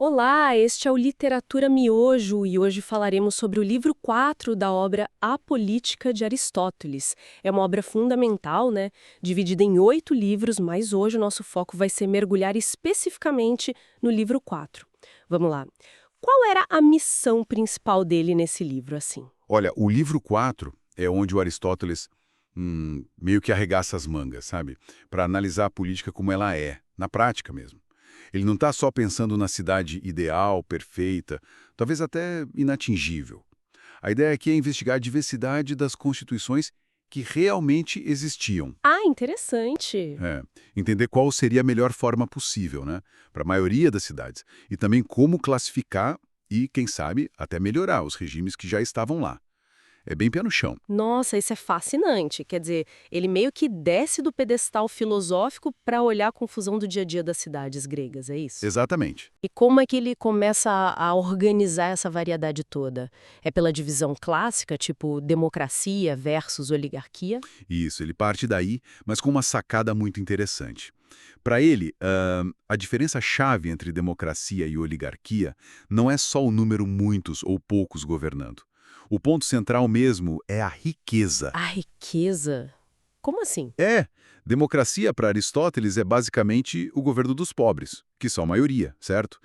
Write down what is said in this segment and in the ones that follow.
Olá, este é o Literatura Miojo e hoje falaremos sobre o livro 4 da obra A Política de Aristóteles. É uma obra fundamental, né? Dividida em 8 livros, mas hoje o nosso foco vai ser mergulhar especificamente no livro 4. Vamos lá. Qual era a missão principal dele nesse livro, assim? Olha, o livro 4 é onde o Aristóteles meio que arregaça as mangas, sabe? Para analisar a política como ela é, na prática mesmo. Ele não está só pensando na cidade ideal, perfeita, talvez até inatingível. A ideia aqui é investigar a diversidade das constituições que realmente existiam. Ah, interessante. É, entender qual seria a melhor forma possível, né? Para a maioria das cidades. E também como classificar e, quem sabe, até melhorar os regimes que já estavam lá. É bem pé no chão. Nossa, isso é fascinante. Quer dizer, ele meio que desce do pedestal filosófico para olhar a confusão do dia a dia das cidades gregas, é isso? Exatamente. E como é que ele começa a organizar essa variedade toda? É pela divisão clássica, tipo democracia versus oligarquia? Isso, ele parte daí, mas com uma sacada muito interessante. Para ele, a diferença-chave entre democracia e oligarquia não é só o número muitos ou poucos governando. O ponto central mesmo é a riqueza. A riqueza? Como assim? Democracia para Aristóteles é basicamente o governo dos pobres, que são a maioria, certo?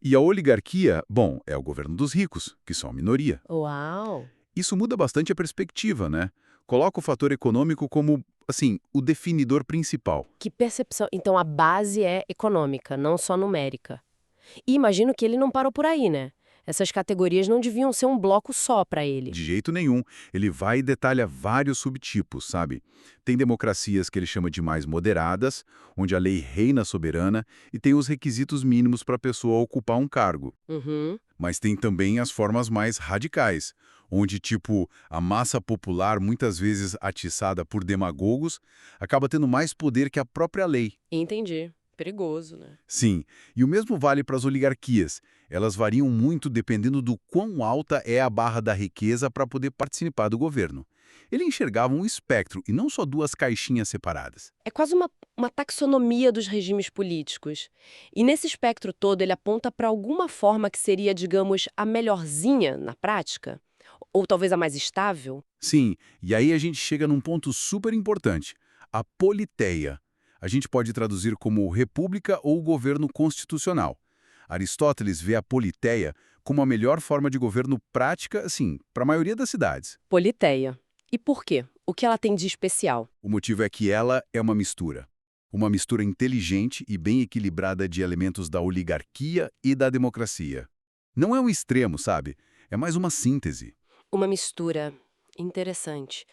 E a oligarquia, bom, é o governo dos ricos, que são a minoria. Uau! Isso muda bastante a perspectiva, né? Coloca o fator econômico como, assim, o definidor principal. Que percepção. Então a base é econômica, não só numérica. E imagino que ele não parou por aí, né? Essas categorias não deviam ser um bloco só para ele. De jeito nenhum. Ele vai e detalha vários subtipos, sabe? Tem democracias que ele chama de mais moderadas, onde a lei reina soberana, e tem os requisitos mínimos para a pessoa ocupar um cargo. Uhum. Mas tem também as formas mais radicais, onde, tipo, a massa popular, muitas vezes atiçada por demagogos, acaba tendo mais poder que a própria lei. Entendi. Perigoso, né? Sim, e o mesmo vale para as oligarquias. Elas variam muito dependendo do quão alta é a barra da riqueza para poder participar do governo. Ele enxergava um espectro e não só duas caixinhas separadas. É quase uma taxonomia dos regimes políticos. E nesse espectro todo, ele aponta para alguma forma que seria, digamos, a melhorzinha na prática? Ou talvez a mais estável? Sim, e aí a gente chega num ponto super importante, a politeia. A gente pode traduzir como república ou governo constitucional. Aristóteles vê a politeia como a melhor forma de governo prática, assim, para a maioria das cidades. Politeia. E por quê? O que ela tem de especial? O motivo é que ela é uma mistura. Uma mistura inteligente e bem equilibrada de elementos da oligarquia e da democracia. Não é um extremo, sabe? É mais uma síntese. Uma mistura. Interessante.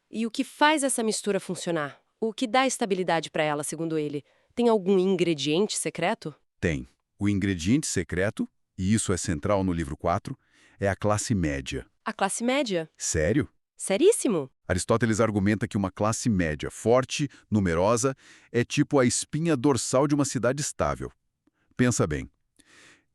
E o que faz essa mistura funcionar? O que dá estabilidade para ela, segundo ele? Tem algum ingrediente secreto? Tem. O ingrediente secreto, e isso é central no livro 4, é a classe média. A classe média. Sério? Seríssimo. Aristóteles argumenta que uma classe média forte, numerosa, é tipo a espinha dorsal de uma cidade estável. Pensa bem.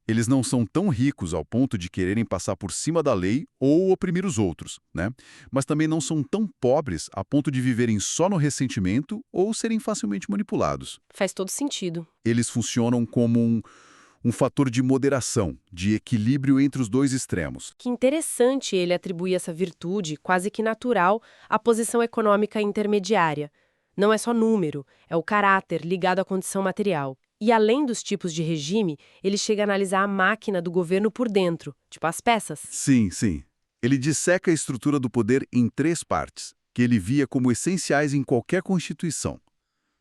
Eles não são tão ricos ao ponto de quererem passar por cima da lei ou oprimir os outros, né? Mas também não são tão pobres a ponto de viverem só no ressentimento ou serem facilmente manipulados. Faz todo sentido. Eles funcionam como um fator de moderação, de equilíbrio entre os dois extremos. Que interessante ele atribuir essa virtude, quase que natural, à posição econômica intermediária. Não é só número, é o caráter ligado à condição material. E além dos tipos de regime, ele chega a analisar a máquina do governo por dentro, tipo as peças. Sim, sim. Ele disseca a estrutura do poder em três partes, que ele via como essenciais em qualquer constituição.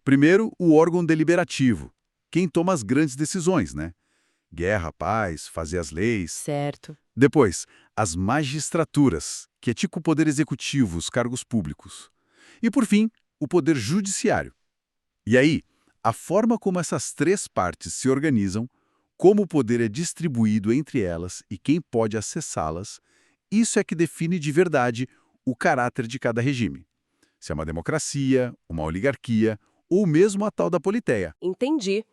Primeiro, o órgão deliberativo, quem toma as grandes decisões, né? Guerra, paz, fazer as leis. Certo. Depois, as magistraturas, que é tipo o poder executivo, os cargos públicos. E, por fim, o poder judiciário. E aí, a forma como essas três partes se organizam, como o poder é distribuído entre elas e quem pode acessá-las, isso é que define de verdade o caráter de cada regime. Se é uma democracia, uma oligarquia ou mesmo a tal da politeia. Entendi.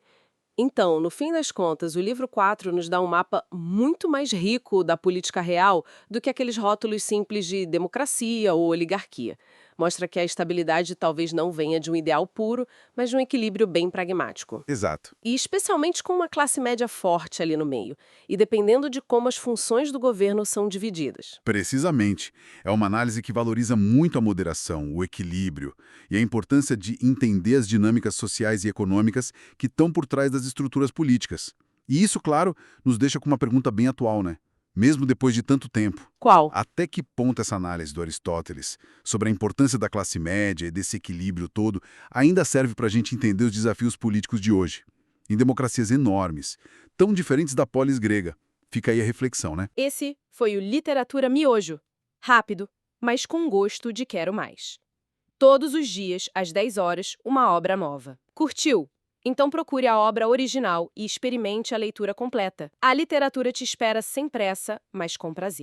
Então, no fim das contas, o livro 4 nos dá um mapa muito mais rico da política real do que aqueles rótulos simples de democracia ou oligarquia. Mostra que a estabilidade talvez não venha de um ideal puro, mas de um equilíbrio bem pragmático. Exato. E especialmente com uma classe média forte ali no meio, e dependendo de como as funções do governo são divididas. Precisamente. É uma análise que valoriza muito a moderação, o equilíbrio e a importância de entender as dinâmicas sociais e econômicas que estão por trás das estruturas políticas. E isso, claro, nos deixa com uma pergunta bem atual, né? Mesmo depois de tanto tempo. Qual? Até que ponto essa análise do Aristóteles sobre a importância da classe média e desse equilíbrio todo ainda serve para a gente entender os desafios políticos de hoje? Em democracias enormes, tão diferentes da polis grega. Fica aí a reflexão, né? Esse foi o Literatura Miojo. Rápido, mas com gosto de quero mais. Todos os dias, às 10 horas, uma obra nova. Curtiu? Então procure a obra original e experimente a leitura completa. A literatura te espera sem pressa, mas com prazer.